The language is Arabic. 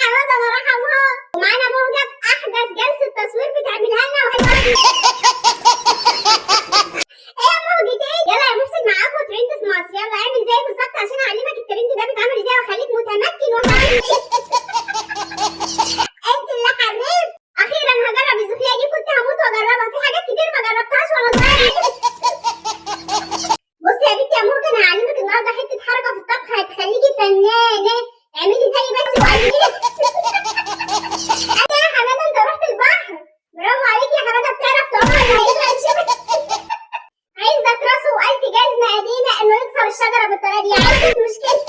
حماده ما رحمها، ومعانا موجه في احدث جلسه تصوير بتعملها لنا وحلوه. ايه يا موجه ايه؟ يلا يا محسن معاكوا ترند في مصر، يلا اعمل زي بالظبط عشان اعلمك الترند ده بيتعمل ازاي واخليك متمكن وحريف. انت اللي حريف. اخيرا هجرب الزفليه دي، كنت هموت واجربها، في حاجات كتير ما جربتهاش وانا صغيره. بصي يا بنتي يا موجه، انا هعلمك النهارده حته حركه في الطبخ هتخليكي فنانه. اعملي زي بس وقلبي. انا يا حماده انت رحت البحر، برافو عليك يا حماده، بتعرف تعوم ولا هيبقى الشبك؟ عايزه تراسه والف جزمه قديمه انه يكسر الشجره بالطريقه دي، عايزه مشكله.